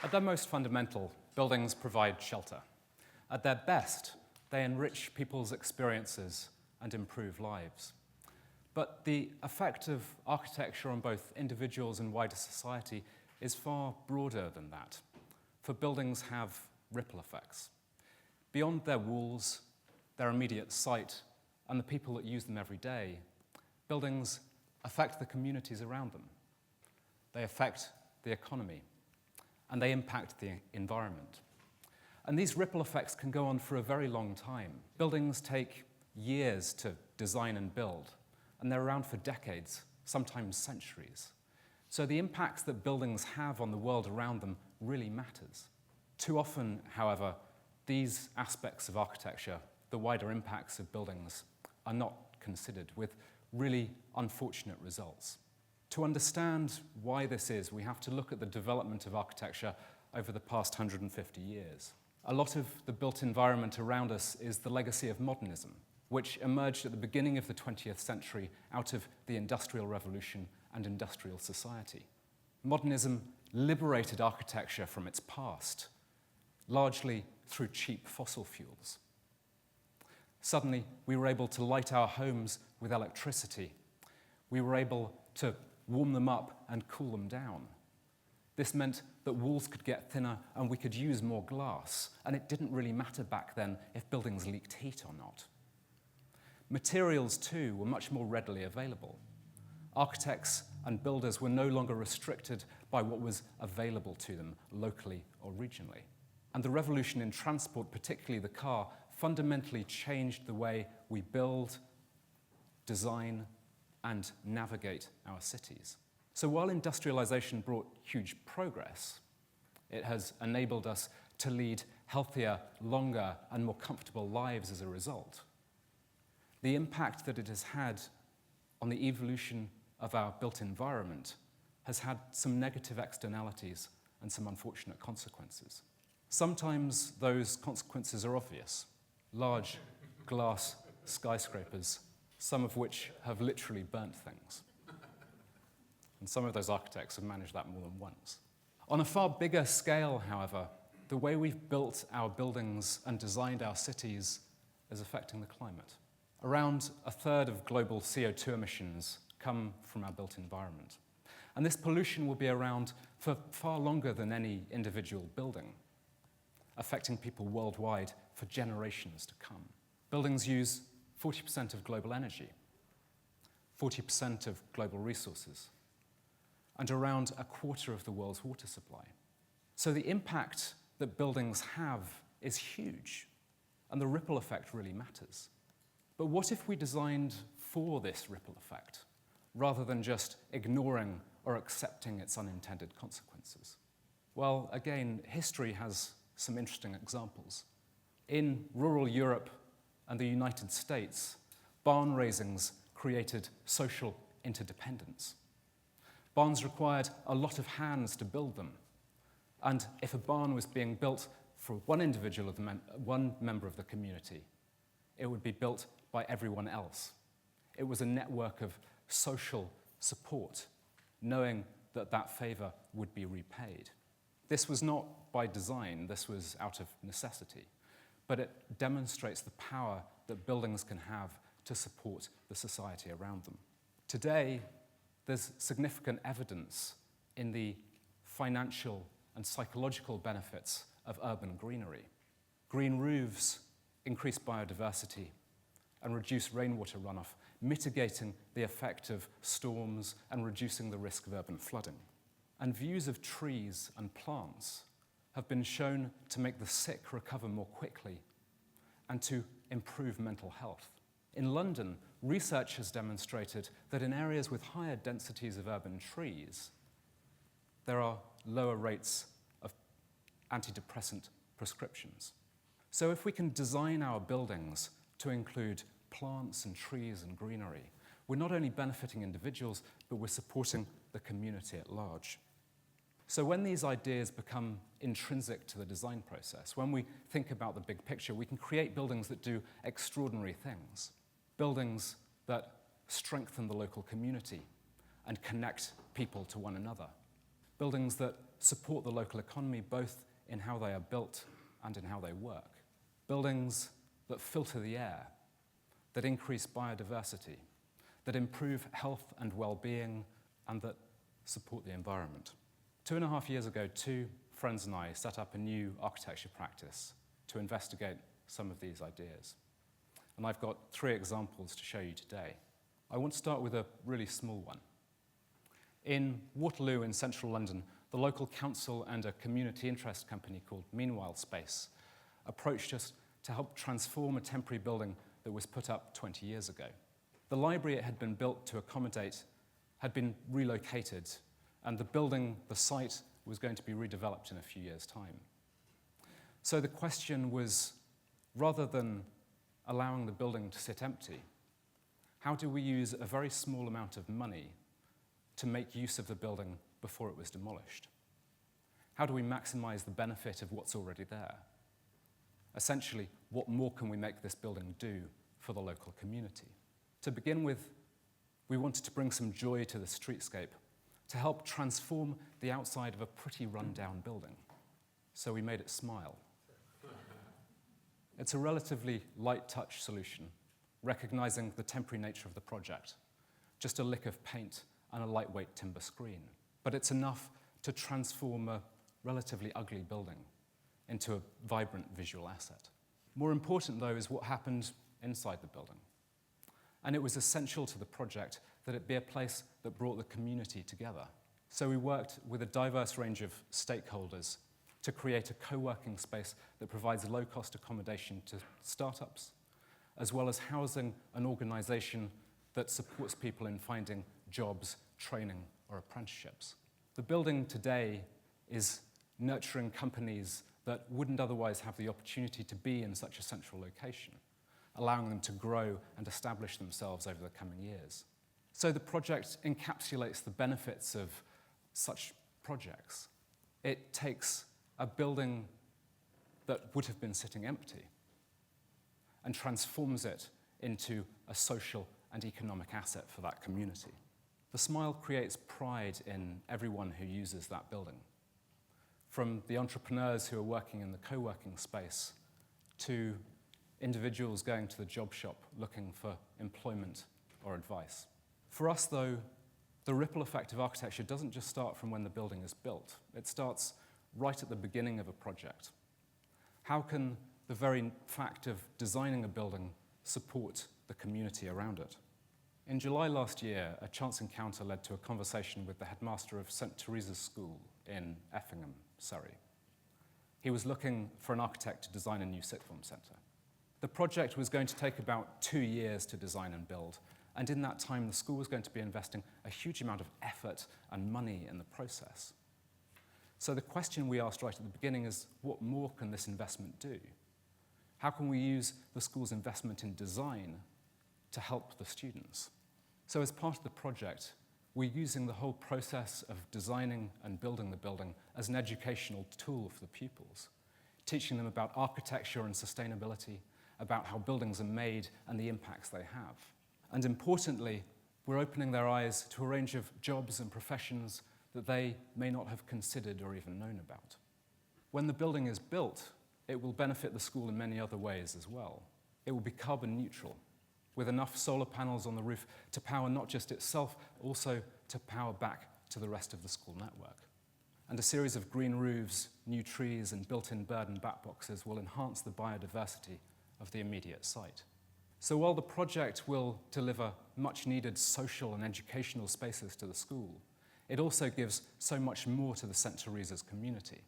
At their most fundamental, buildings provide shelter. At their best, they enrich people's experiences and improve lives. But the effect of architecture on both individuals and wider society is far broader than that, for buildings have ripple effects. Beyond their walls, their immediate site, and the people that use them every day, buildings affect the communities around them. They affect the economy, and they impact the environment. And these ripple effects can go on for a very long time. Buildings take years to design and build, and they're around for decades, sometimes centuries. So the impacts that buildings have on the world around them really matters. Too often, however, these aspects of architecture, the wider impacts of buildings, are not considered, with really unfortunate results. To understand why this is, we have to look at the development of architecture over the past 150 years. A lot of the built environment around us is the legacy of modernism, which emerged at the beginning of the 20th century out of the Industrial Revolution and industrial society. Modernism liberated architecture from its past, largely through cheap fossil fuels. Suddenly, we were able to light our homes with electricity. We were able to warm them up and cool them down. This meant that walls could get thinner and we could use more glass, and it didn't really matter back then if buildings leaked heat or not. Materials, too, were much more readily available. Architects and builders were no longer restricted by what was available to them locally or regionally. And the revolution in transport, particularly the car, fundamentally changed the way we build, design, and navigate our cities. So while industrialization brought huge progress, it has enabled us to lead healthier, longer, and more comfortable lives as a result. The impact that it has had on the evolution of our built environment has had some negative externalities and some unfortunate consequences. Sometimes those consequences are obvious. Large glass skyscrapers, some of which have literally burnt things. And some of those architects have managed that more than once. On a far bigger scale, however, the way we've built our buildings and designed our cities is affecting the climate. Around a third of global CO2 emissions come from our built environment. And this pollution will be around for far longer than any individual building, affecting people worldwide for generations to come. Buildings use 40% of global energy, 40% of global resources, and around a quarter of the world's water supply. So the impact that buildings have is huge, and the ripple effect really matters. But what if we designed for this ripple effect, rather than just ignoring or accepting its unintended consequences? Well, again, history has some interesting examples. In rural Europe and the United States, barn raisings created social interdependence. Barns required a lot of hands to build them, and if a barn was being built for one individual, one member of the community, it would be built by everyone else. It was a network of social support, knowing that that favor would be repaid. This was not by design, this was out of necessity, but it demonstrates the power that buildings can have to support the society around them. Today, there's significant evidence in the financial and psychological benefits of urban greenery. Green roofs increase biodiversity and reduce rainwater runoff, mitigating the effect of storms and reducing the risk of urban flooding. And views of trees and plants have been shown to make the sick recover more quickly and to improve mental health. In London, research has demonstrated that in areas with higher densities of urban trees, there are lower rates of antidepressant prescriptions. So if we can design our buildings to include plants and trees and greenery, we're not only benefiting individuals, but we're supporting the community at large. So when these ideas become intrinsic to the design process, when we think about the big picture, we can create buildings that do extraordinary things. Buildings that strengthen the local community and connect people to one another. Buildings that support the local economy both in how they are built and in how they work. Buildings that filter the air, that increase biodiversity, that improve health and well-being, and that support the environment. 2.5 years ago, 2 friends and I set up a new architecture practice to investigate some of these ideas. And I've got 3 examples to show you today. I want to start with a really small one. In Waterloo in central London, the local council and a community interest company called Meanwhile Space approached us to help transform a temporary building that was put up 20 years ago. The library it had been built to accommodate had been relocated, and the site was going to be redeveloped in a few years' time. So the question was, rather than allowing the building to sit empty, how do we use a very small amount of money to make use of the building before it was demolished? How do we maximize the benefit of what's already there? Essentially, what more can we make this building do for the local community? To begin with, we wanted to bring some joy to the streetscape, to help transform the outside of a pretty run-down building. So we made it smile. It's a relatively light-touch solution, recognizing the temporary nature of the project. Just a lick of paint and a lightweight timber screen. But it's enough to transform a relatively ugly building into a vibrant visual asset. More important, though, is what happened inside the building. And it was essential to the project that it be a place that brought the community together. So we worked with a diverse range of stakeholders to create a co-working space that provides low-cost accommodation to startups, as well as housing an organization that supports people in finding jobs, training, or apprenticeships. The building today is nurturing companies that wouldn't otherwise have the opportunity to be in such a central location, allowing them to grow and establish themselves over the coming years. So the project encapsulates the benefits of such projects. It takes a building that would have been sitting empty and transforms it into a social and economic asset for that community. The smile creates pride in everyone who uses that building, from the entrepreneurs who are working in the co-working space to individuals going to the job shop looking for employment or advice. For us, though, the ripple effect of architecture doesn't just start from when the building is built. It starts right at the beginning of a project. How can the very fact of designing a building support the community around it? In July last year, a chance encounter led to a conversation with the headmaster of St. Teresa's School in Effingham, Surrey. He was looking for an architect to design a new sixth form centre. The project was going to take about 2 years to design and build, and in that time the school was going to be investing a huge amount of effort and money in the process. So the question we asked right at the beginning is, what more can this investment do? How can we use the school's investment in design to help the students? So as part of the project, we're using the whole process of designing and building the building as an educational tool for the pupils, teaching them about architecture and sustainability, about how buildings are made and the impacts they have. And importantly, we're opening their eyes to a range of jobs and professions that they may not have considered or even known about. When the building is built, it will benefit the school in many other ways as well. It will be carbon neutral, with enough solar panels on the roof to power not just itself, also to power back to the rest of the school network. And a series of green roofs, new trees, and built-in bird and bat boxes will enhance the biodiversity of the immediate site. So while the project will deliver much-needed social and educational spaces to the school, it also gives so much more to the St. Teresa's community.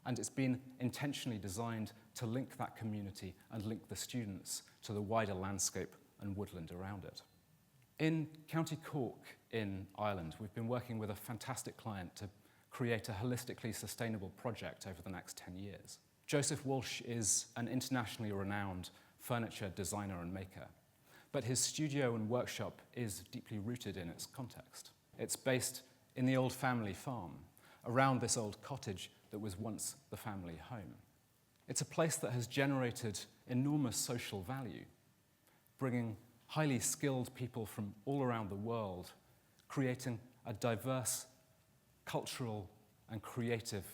And it's been intentionally designed to link that community and link the students to the wider landscape and woodland around it. In County Cork in Ireland, we've been working with a fantastic client to create a holistically sustainable project over the next 10 years. Joseph Walsh is an internationally renowned furniture designer and maker, but his studio and workshop is deeply rooted in its context. It's based in the old family farm, around this old cottage that was once the family home. It's a place that has generated enormous social value, bringing highly skilled people from all around the world, creating a diverse cultural and creative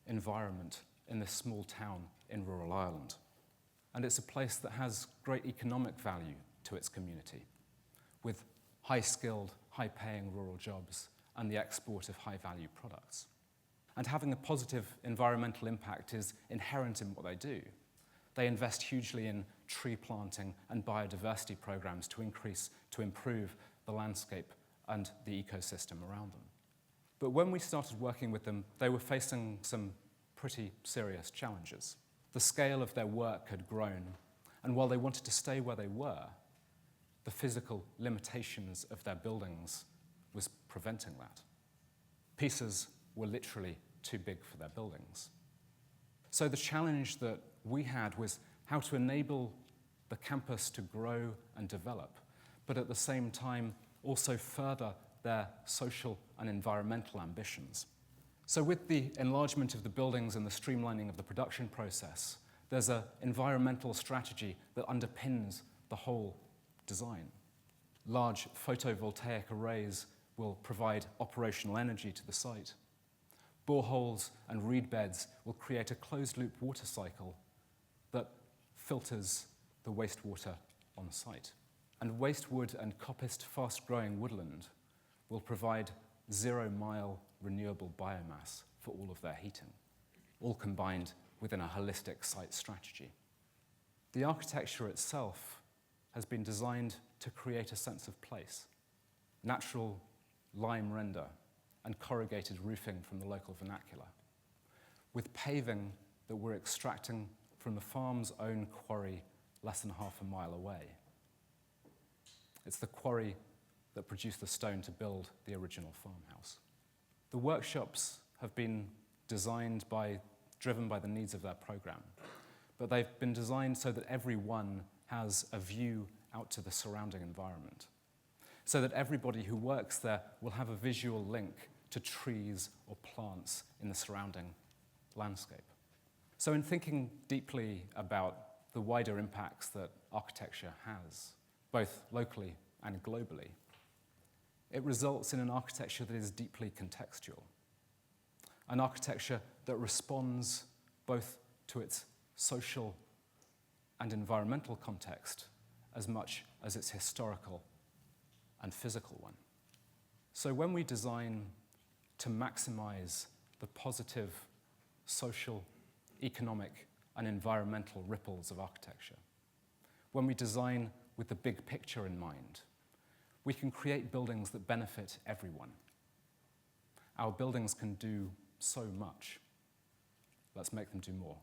environment in this small town in rural Ireland. And it's a place that has great economic value to its community, with high-skilled, high-paying rural jobs and the export of high-value products. And having a positive environmental impact is inherent in what they do. They invest hugely in tree planting and biodiversity programs to improve the landscape and the ecosystem around them. But when we started working with them, they were facing some pretty serious challenges. The scale of their work had grown, and while they wanted to stay where they were, the physical limitations of their buildings was preventing that. Pieces were literally too big for their buildings. So the challenge that we had was how to enable the campus to grow and develop, but at the same time also further their social and environmental ambitions. So with the enlargement of the buildings and the streamlining of the production process, there's an environmental strategy that underpins the whole design. Large photovoltaic arrays will provide operational energy to the site. Boreholes and reed beds will create a closed-loop water cycle that filters the wastewater on site. And wastewood and coppiced fast-growing woodland will provide 0-mile renewable biomass for all of their heating, all combined within a holistic site strategy. The architecture itself has been designed to create a sense of place. Natural lime render and corrugated roofing from the local vernacular, with paving that we're extracting from the farm's own quarry less than half a mile away. It's the quarry that produced the stone to build the original farmhouse. The workshops have been driven by the needs of their program, but they've been designed so that everyone has a view out to the surrounding environment, so that everybody who works there will have a visual link to trees or plants in the surrounding landscape. So in thinking deeply about the wider impacts that architecture has, both locally and globally, it results in an architecture that is deeply contextual, an architecture that responds both to its social and environmental context as much as its historical and physical one. So when we design to maximize the positive social, economic, and environmental ripples of architecture, when we design with the big picture in mind, we can create buildings that benefit everyone. Our buildings can do so much. Let's make them do more.